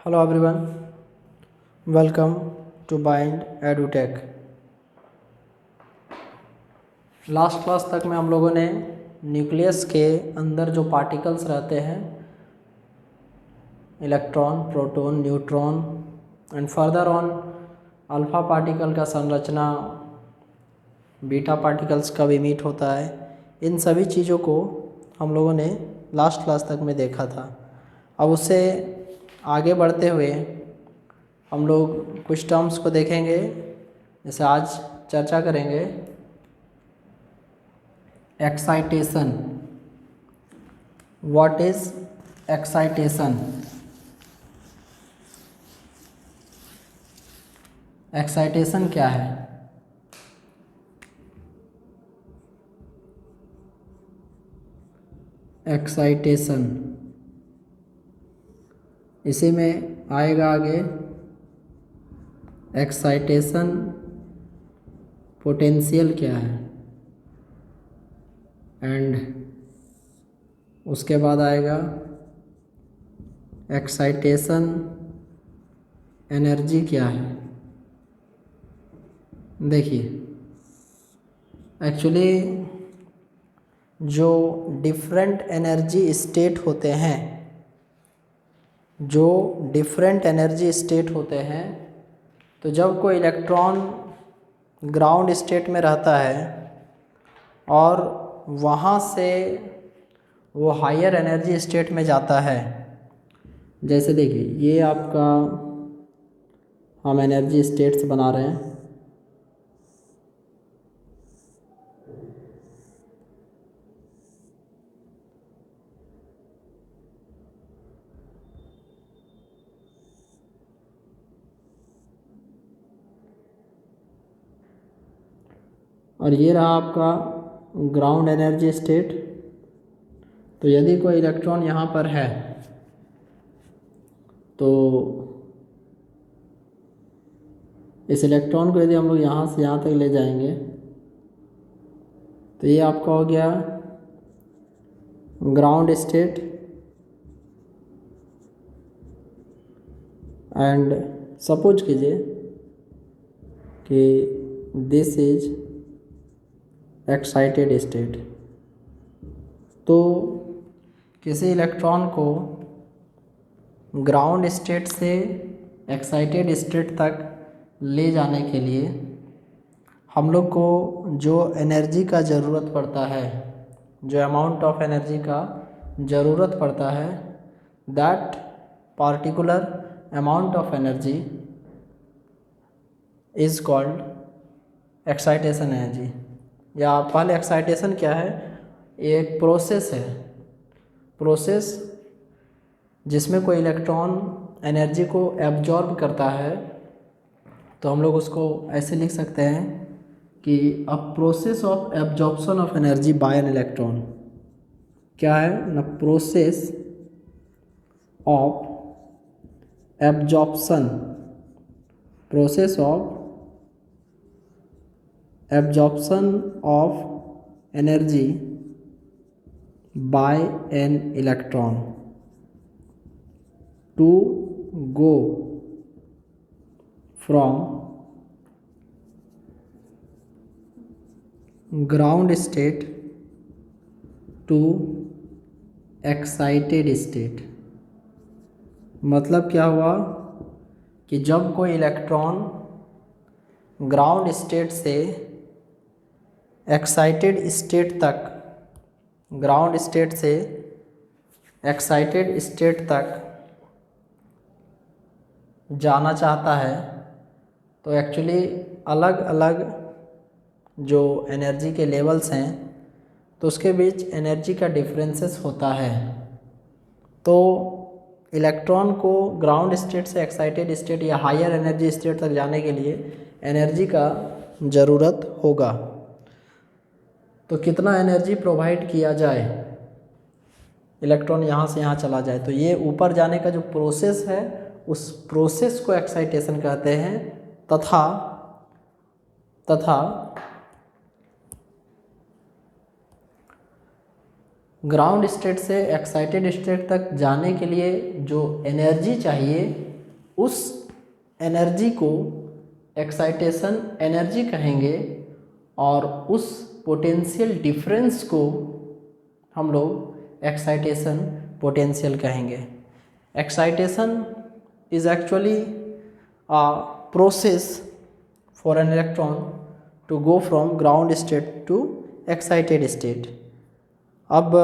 Hello everyone, welcome to Bind Edutech. Last class तक में हम लोगों ने न्यूक्लियस के अंदर जो पार्टिकल्स रहते हैं, electron, proton, neutron and further on alpha particle का संरचना, बीटा पार्टिकल्स का भी मीट होता है, इन सभी चीज़ों को हम लोगों ने लास्ट क्लास तक में देखा था। अब उससे आगे बढ़ते हुए हम लोग कुछ टर्म्स को देखेंगे। जैसे आज चर्चा करेंगे excitation. What is excitation? Excitation क्या है? एक्साइटेशन इसी में आएगा आगे। एक्साइटेशन पोटेंशियल क्या है, एंड उसके बाद आएगा एक्साइटेशन एनर्जी क्या है। देखिए, एक्चुअली जो डिफरेंट एनर्जी स्टेट होते हैं, तो जब कोई इलेक्ट्रॉन ग्राउंड स्टेट में रहता है और वहाँ से वो हायर एनर्जी स्टेट में जाता है। जैसे देखिए, ये आपका हम एनर्जी स्टेट्स बना रहे हैं। और ये रहा आपका ग्राउंड एनर्जी स्टेट। तो यदि कोई इलेक्ट्रॉन यहाँ पर है तो इस इलेक्ट्रॉन को यदि हम लोग यहाँ से यहाँ तक ले जाएंगे तो ये आपका हो गया ग्राउंड स्टेट। एंड सपोज कीजिए कि दिस इज एक्साइटेड स्टेट। तो किसी इलेक्ट्रॉन को ग्राउंड स्टेट से एक्साइटेड स्टेट तक ले जाने के लिए हम लोग को जो एनर्जी का ज़रूरत पड़ता है, जो अमाउंट ऑफ एनर्जी का ज़रूरत पड़ता है, that particular amount of energy is called excitation energy. या पहले एक्साइटेशन क्या है? ये एक प्रोसेस है, प्रोसेस जिसमें कोई इलेक्ट्रॉन एनर्जी को एब्जॉर्ब करता है। तो हम लोग उसको ऐसे लिख सकते हैं कि a process of absorption of energy by an electron. क्या है? An process of absorption, process of absorption of energy by an electron to go from ground state to excited state. मतलब क्या हुआ कि जब कोई इलेक्ट्रॉन ग्राउंड स्टेट से excited state तक, ग्राउंड स्टेट से एक्साइटेड स्टेट तक जाना चाहता है, तो एक्चुअली अलग अलग जो एनर्जी के लेवल्स हैं तो उसके बीच एनर्जी का डिफरेंसेस होता है। तो इलेक्ट्रॉन को ग्राउंड स्टेट से एक्साइटेड स्टेट या हायर एनर्जी स्टेट तक जाने के लिए एनर्जी का ज़रूरत होगा। तो कितना एनर्जी प्रोवाइड किया जाए, इलेक्ट्रॉन यहाँ से यहाँ चला जाए, तो ये ऊपर जाने का जो प्रोसेस है उस प्रोसेस को एक्साइटेशन कहते हैं। तथा ग्राउंड स्टेट से एक्साइटेड स्टेट तक जाने के लिए जो एनर्जी चाहिए उस एनर्जी को एक्साइटेशन एनर्जी कहेंगे और उस पोटेंशियल डिफरेंस को हम लोग एक्साइटेशन पोटेंशियल कहेंगे। Excitation is actually a process for an electron to go from ground state to excited state. अब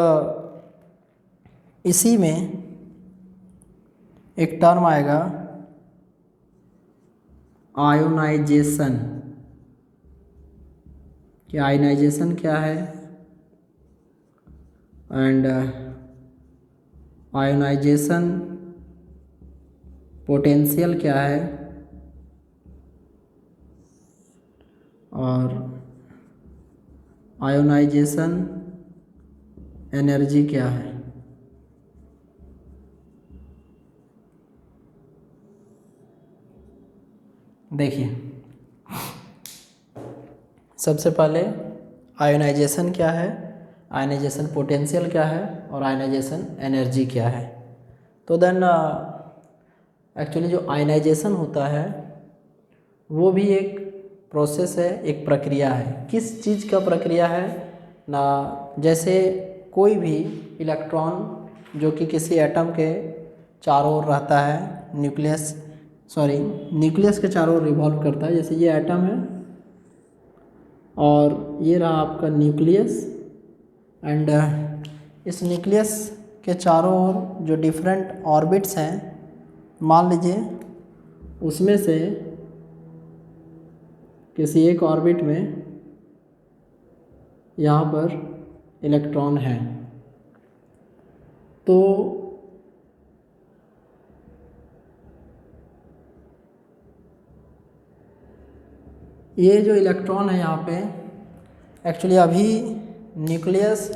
इसी में एक टर्म आएगा आयोनाइजेशन। कि आयोनाइजेशन क्या है एंड आयोनाइजेशन पोटेंशियल क्या है और आयोनाइजेशन एनर्जी क्या है। देखिए, सबसे पहले आयोनाइजेशन क्या है, आयोनाइजेशन पोटेंशियल क्या है और आयोनाइजेशन एनर्जी क्या है। तो देन एक्चुअली जो आयोनाइजेशन होता है वो भी एक प्रोसेस है, एक प्रक्रिया है। किस चीज़ का प्रक्रिया है ना, जैसे कोई भी इलेक्ट्रॉन जो कि किसी एटम के चारों ओर रहता है, न्यूक्लियस के चारों ओर रिवॉल्व करता है। जैसे ये एटम है और ये रहा आपका न्यूक्लियस एंड इस न्यूक्लियस के चारों ओर जो डिफरेंट ऑर्बिट्स हैं, मान लीजिए उसमें से किसी एक ऑर्बिट में यहाँ पर इलेक्ट्रॉन है। तो ये जो इलेक्ट्रॉन है यहाँ पे एक्चुअली अभी न्यूक्लियस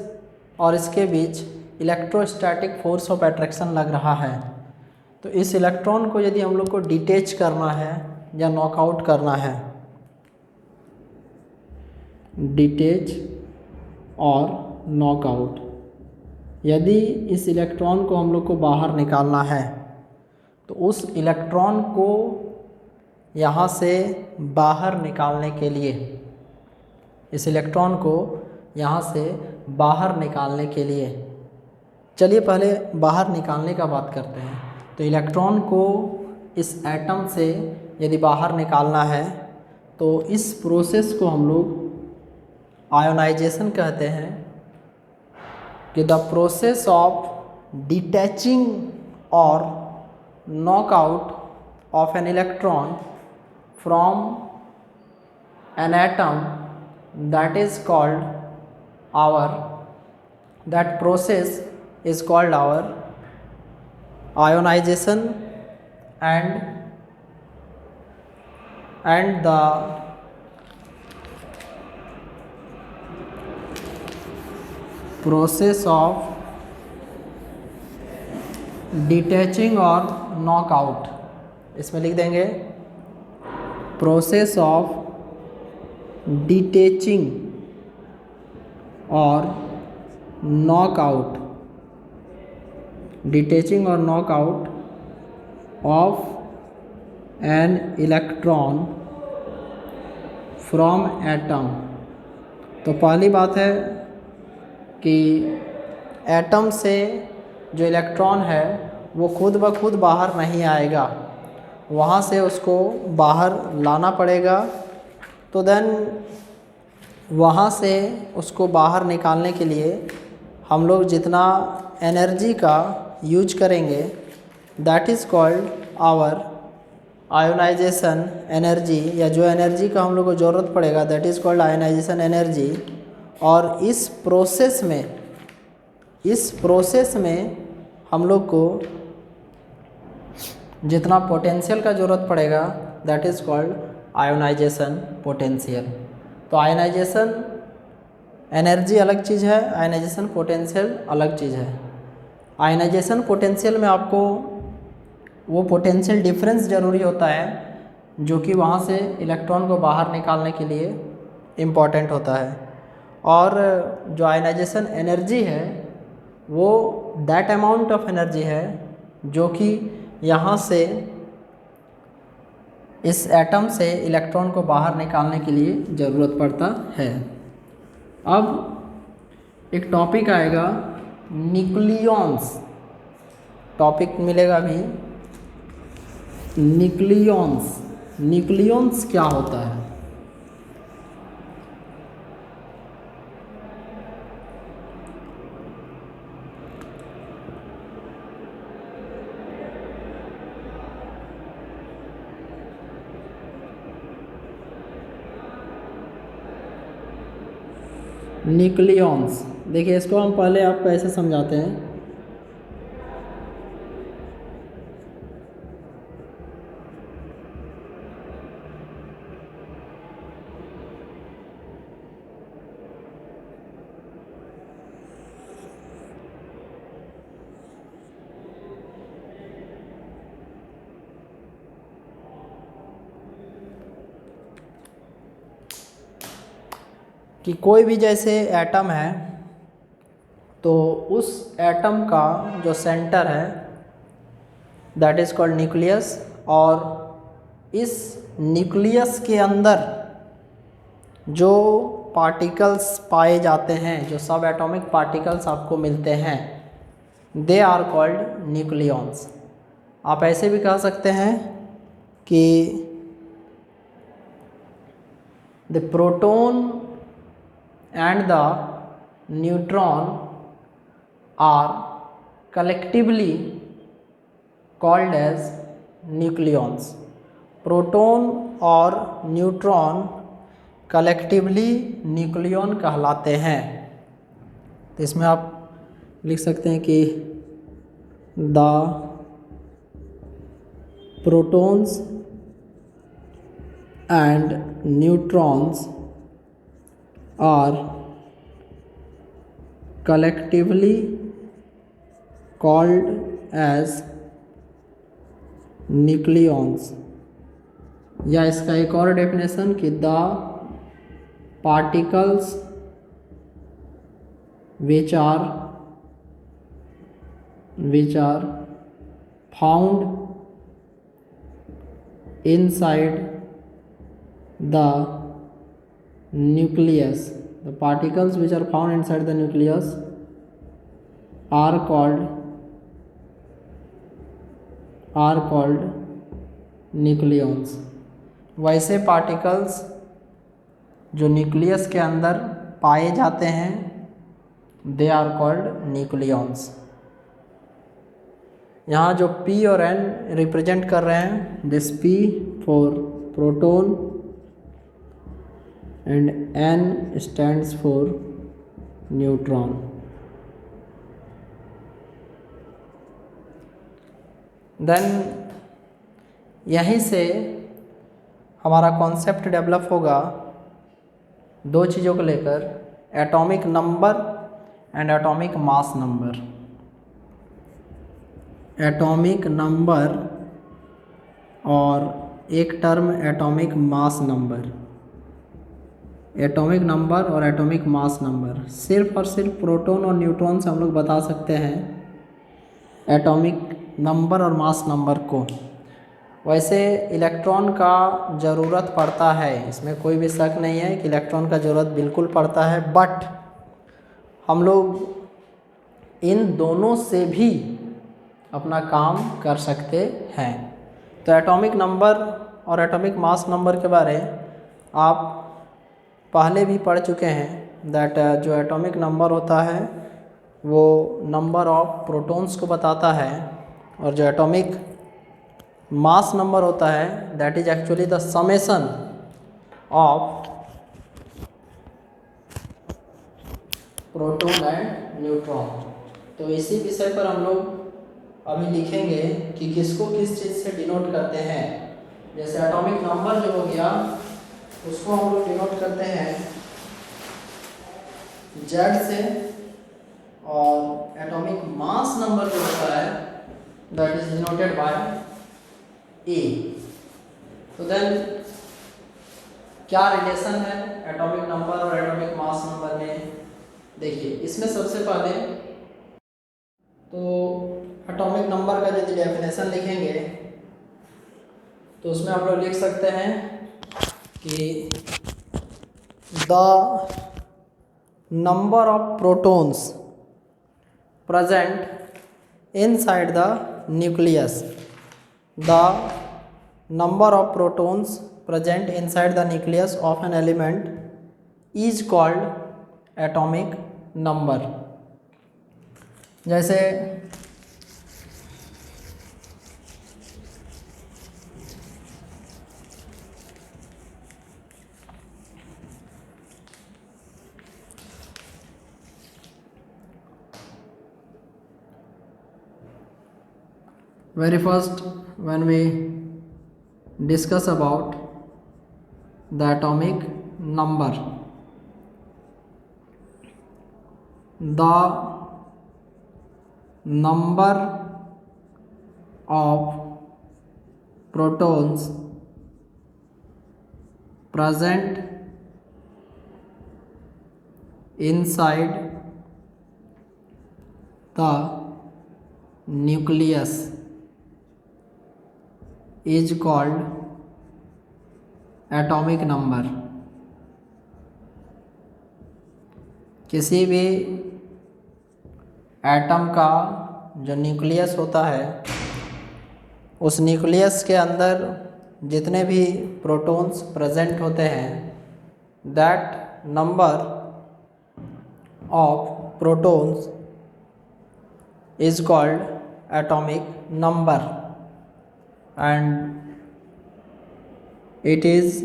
और इसके बीच इलेक्ट्रोस्टैटिक फोर्स ऑफ अट्रैक्शन लग रहा है। तो इस इलेक्ट्रॉन को यदि हम लोग को डिटैच करना है या नॉकआउट करना है, डिटैच और नॉकआउट, यदि इस इलेक्ट्रॉन को हम लोग को बाहर निकालना है तो उस इलेक्ट्रॉन को यहाँ से बाहर निकालने के लिए, इस इलेक्ट्रॉन को यहाँ से बाहर निकालने के लिए, चलिए पहले बाहर निकालने का बात करते हैं। तो इलेक्ट्रॉन को इस एटम से यदि बाहर निकालना है तो इस प्रोसेस को हम लोग आयोनाइजेशन कहते हैं। कि द प्रोसेस ऑफ डिटैचिंग और knockout of an electron from an atom, that is called that process is called our ionization and the process of detaching or knockout, इसमें लिख देंगे प्रोसेस ऑफ डिटैचिंग और knockout, detaching और knockout of an electron from atom. तो पहली बात है कि एटम से जो इलेक्ट्रॉन है वो खुद ब खुद बाहर नहीं आएगा, वहाँ से उसको बाहर लाना पड़ेगा। तो देन वहाँ से उसको बाहर निकालने के लिए हम लोग जितना एनर्जी का यूज करेंगे that is called our ionisation energy, या जो एनर्जी का हम लोग को ज़रूरत पड़ेगा that is called ionisation energy. और इस प्रोसेस में हम लोग को जितना पोटेंशियल का ज़रूरत पड़ेगा that is called ionization potential. तो आयोनाइजेशन एनर्जी अलग चीज़ है, आयोनाइजेशन पोटेंशियल अलग चीज़ है। आयोनाइजेशन पोटेंशियल में आपको वो पोटेंशियल डिफरेंस ज़रूरी होता है जो कि वहाँ से इलेक्ट्रॉन को बाहर निकालने के लिए इम्पॉर्टेंट होता है। और जो आयोनाइजेशन एनर्जी है वो दैट अमाउंट ऑफ एनर्जी है जो कि यहाँ से इस एटम से इलेक्ट्रॉन को बाहर निकालने के लिए ज़रूरत पड़ता है। अब एक टॉपिक आएगा न्यूक्लियॉन्स, टॉपिक मिलेगा भी न्यूक्लियॉन्स। न्यूक्लियॉन्स क्या होता है? न्यूक्लियॉन्स, देखिए इसको हम पहले आपको ऐसे समझाते हैं। कि कोई भी जैसे एटम है तो उस एटम का जो सेंटर है दैट इज़ कॉल्ड न्यूक्लियस, और इस न्यूक्लियस के अंदर जो पार्टिकल्स पाए जाते हैं, जो सब एटॉमिक पार्टिकल्स आपको मिलते हैं, दे आर कॉल्ड न्यूक्लियॉन्स। आप ऐसे भी कह सकते हैं कि the proton and the neutron are collectively called as nucleons। Proton और न्यूट्रॉन कलेक्टिवली न्यूक्लियन कहलाते हैं। तो इसमें आप लिख सकते हैं कि the protons and neutrons are collectively called as nucleons। या इसका एक और डेफिनेशन कि the particles which are found inside the nucleus, the particles which are found inside the nucleus are called nucleons। वैसे पार्टिकल्स जो न्यूक्लियस के अंदर पाए जाते हैं दे आर कॉल्ड न्यूक्लियॉन्स। यहाँ जो P और N रिप्रेजेंट कर रहे हैं, this P for proton and N stands for neutron। Then यहीं से हमारा कॉन्सेप्ट डेवलप होगा दो चीज़ों को लेकर, atomic number and atomic mass number. Atomic number और एक term atomic mass number. Atomic number और एटॉमिक मास नंबर सिर्फ और सिर्फ प्रोटॉन और न्यूट्रॉन से हम लोग बता सकते हैं एटॉमिक नंबर और मास नंबर को। वैसे इलेक्ट्रॉन का ज़रूरत पड़ता है, इसमें कोई भी शक नहीं है कि इलेक्ट्रॉन का ज़रूरत बिल्कुल पड़ता है, बट हम लोग इन दोनों से भी अपना काम कर सकते हैं। तो एटॉमिक नंबर और एटॉमिक मास नंबर के बारे आप पहले भी पढ़ चुके हैं दैट जो एटॉमिक नंबर होता है वो नंबर ऑफ प्रोटॉन्स को बताता है, और जो एटॉमिक मास नंबर होता है that is actually the summation of proton and neutron. तो इसी विषय पर हम लोग अभी लिखेंगे कि किसको किस चीज़ से डिनोट करते हैं। जैसे एटॉमिक नंबर जो हो गया उसको हम लोग डिनोट करते हैं Z से, और एटॉमिक मास नंबर जो होता है that is denoted by A। तो देन क्या रिलेशन है एटॉमिक नंबर और एटॉमिक मास नंबर में? देखिए इसमें सबसे पहले तो एटॉमिक नंबर का यदि डेफिनेशन लिखेंगे तो उसमें हम लोग लिख सकते हैं कि the number of protons present inside the nucleus. The number of protons present inside the nucleus of an element is called atomic number. जैसे very first, when we discuss about the atomic number, the number of protons present inside the nucleus is called atomic number. किसी भी atom का जो nucleus होता है, उस nucleus के अंदर जितने भी प्रोटॉन्स प्रेजेंट होते हैं, that number of protons is called atomic number and it is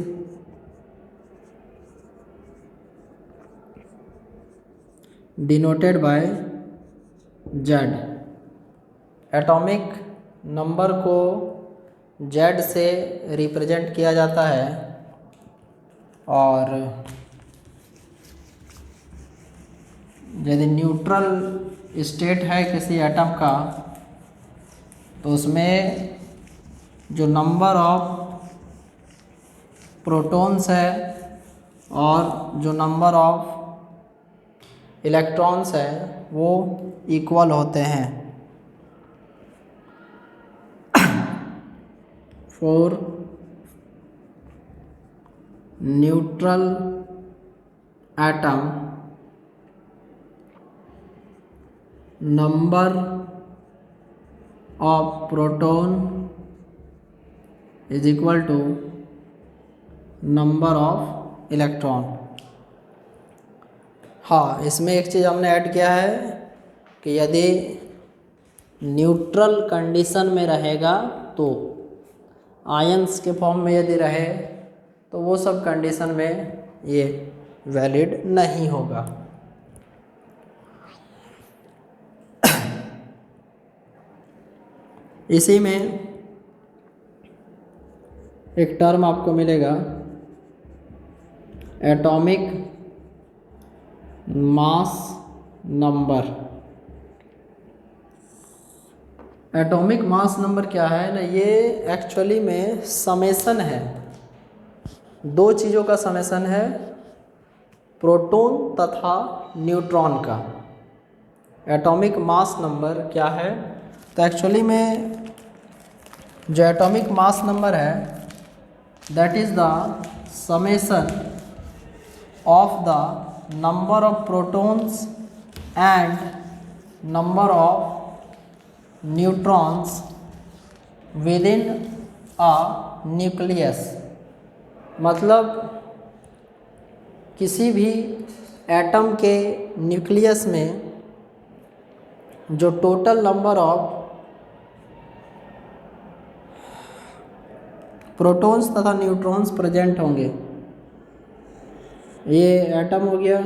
denoted by Z. Atomic number को Z से रिप्रेजेंट किया जाता है और यदि न्यूट्रल स्टेट है किसी एटम का तो उसमें जो नंबर ऑफ प्रोटॉन्स है और जो नंबर ऑफ इलेक्ट्रॉन्स है वो इक्वल होते हैं. For neutral atom number of proton is equal to number of electron. हाँ, इसमें एक चीज़ हमने ऐड किया है कि यदि न्यूट्रल कंडीशन में रहेगा तो आयंस के फॉर्म में यदि रहे तो वो सब कंडीशन में ये वैलिड नहीं होगा. इसी में एक टर्म आपको मिलेगा atomic mass number. Atomic mass number क्या है ना, ये एक्चुअली में समेसन है, दो चीज़ों का समेसन है, प्रोटॉन तथा न्यूट्रॉन का. एटॉमिक मास नंबर क्या है, तो एक्चुअली में जो एटॉमिक मास नंबर है that is the summation of the number of protons and number of neutrons within a nucleus. मतलब किसी भी एटम के न्यूक्लियस में जो टोटल नंबर ऑफ प्रोटॉन्स तथा न्यूट्रॉन्स प्रेजेंट होंगे. ये एटम हो गया,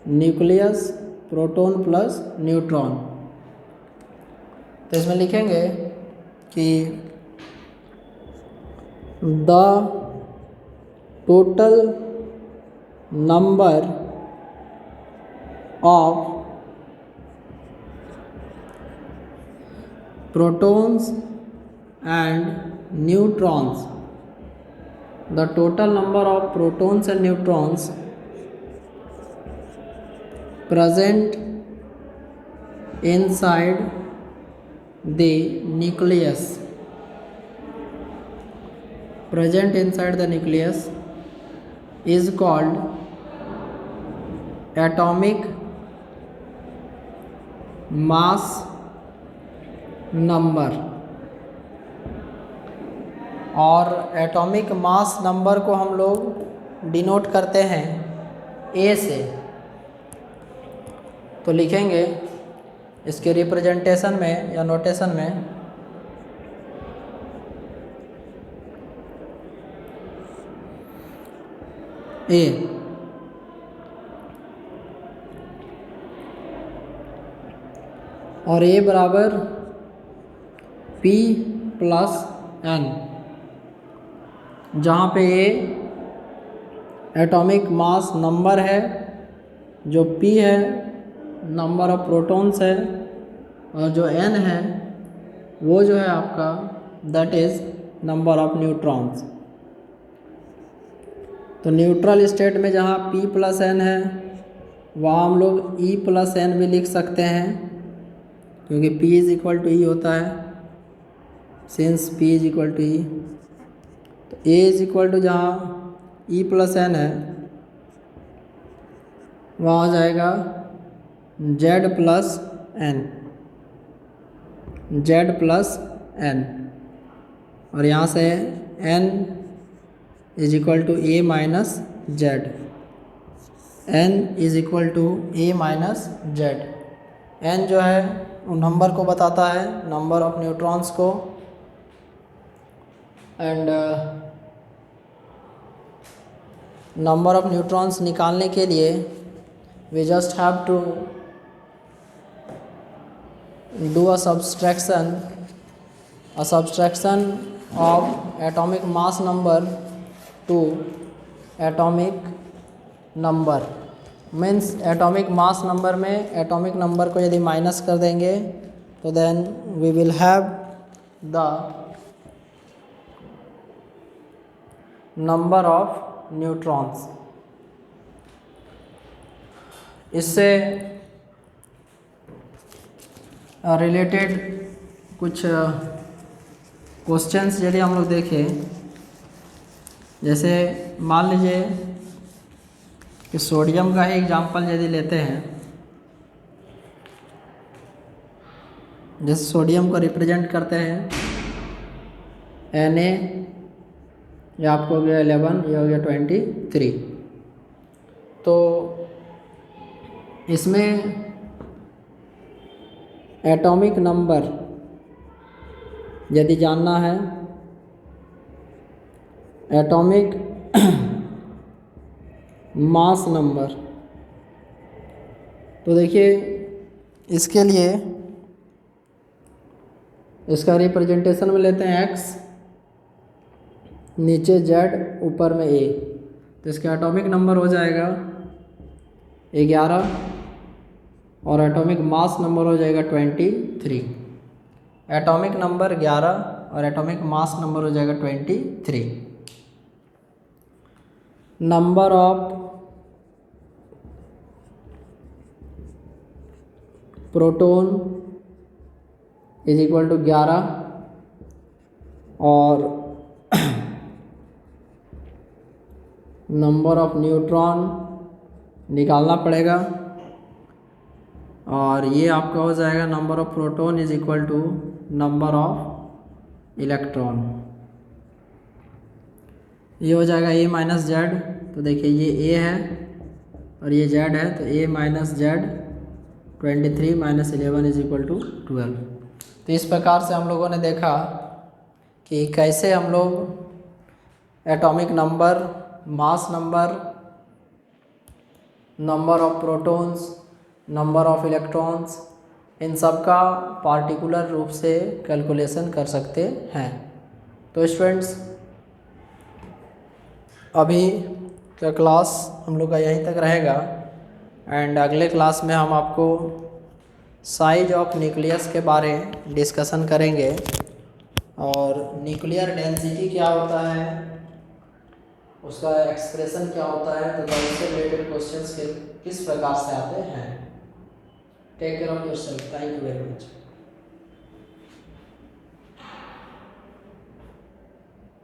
न्यूक्लियस, प्रोटॉन प्लस न्यूट्रॉन. तो इसमें लिखेंगे कि the total number of protons and neutrons, the total number of protons and neutrons present inside the nucleus present inside the nucleus is called atomic mass number, और atomic mass number को हम लोग denote करते हैं ए से। तो लिखेंगे इसके रिप्रेजेंटेशन में या नोटेशन में ए, और ए बराबर P प्लस N, जहाँ पे ए एटॉमिक मास नंबर है, जो P है नंबर ऑफ प्रोटॉन्स है, और जो N है वो जो है आपका that is number of neutrons. तो न्यूट्रल स्टेट में जहाँ P प्लस N है वहाँ हम लोग E प्लस N भी लिख सकते हैं, क्योंकि P is equal to E होता है, since P is equal to E। तो A इज़ इक्वल टू जहाँ E प्लस N है वहाँ आ जाएगा Z plus N, Z plus N, और यहाँ से N is equal to A minus Z, N is equal to A minus Z। N जो है वो नंबर को बताता है, नंबर ऑफ न्यूट्रॉन्स को, एंड नंबर ऑफ न्यूट्रॉन्स निकालने के लिए we just have to do a subtraction of atomic mass number to atomic number. Means atomic mass number में एटॉमिक नंबर को यदि माइनस कर देंगे तो then we will have the number of neutrons. इससे रिलेटेड कुछ क्वेश्चंस यदि हम लोग देखें, जैसे मान लीजिए कि सोडियम का ही एग्जांपल यदि लेते हैं, जैसे सोडियम को रिप्रेजेंट करते हैं Na, ये आपको हो गया 11, ये हो गया 23। तो इसमें एटॉमिक नंबर यदि जानना है, एटॉमिक मास नंबर, तो देखिए इसके लिए इसका रिप्रेजेंटेशन में लेते हैं X, नीचे Z, ऊपर में A। तो इसका एटॉमिक नंबर हो जाएगा 11 और एटॉमिक मास नंबर हो जाएगा 23। एटॉमिक नंबर 11 और एटॉमिक मास नंबर हो जाएगा 23। Number of proton is equal to 11 और नंबर ऑफ न्यूट्रॉन निकालना पड़ेगा, और ये आपका हो जाएगा number of proton is equal to number of electron. ये हो जाएगा A माइनस Z। तो देखिए ये A है और ये Z है, तो A minus Z 23 minus 11 is equal to 12। तो इस प्रकार से हम लोगों ने देखा कि कैसे हम लोग atomic number, mass number, number of protons, number of electrons, इन सब का पार्टिकुलर रूप से कैलकुलेशन कर सकते हैं। तो स्टूडेंट्स अभी का क्लास हम लोग का यहीं तक रहेगा, एंड अगले क्लास में हम आपको साइज ऑफ न्यूक्लियस के बारे डिस्कशन करेंगे, और न्यूक्लियर डेंसिटी क्या होता है, उसका एक्सप्रेशन क्या होता है, तो उससे रिलेटेड क्वेश्चंस किस प्रकार से आते हैं। Take care of yourself. Thank you very much.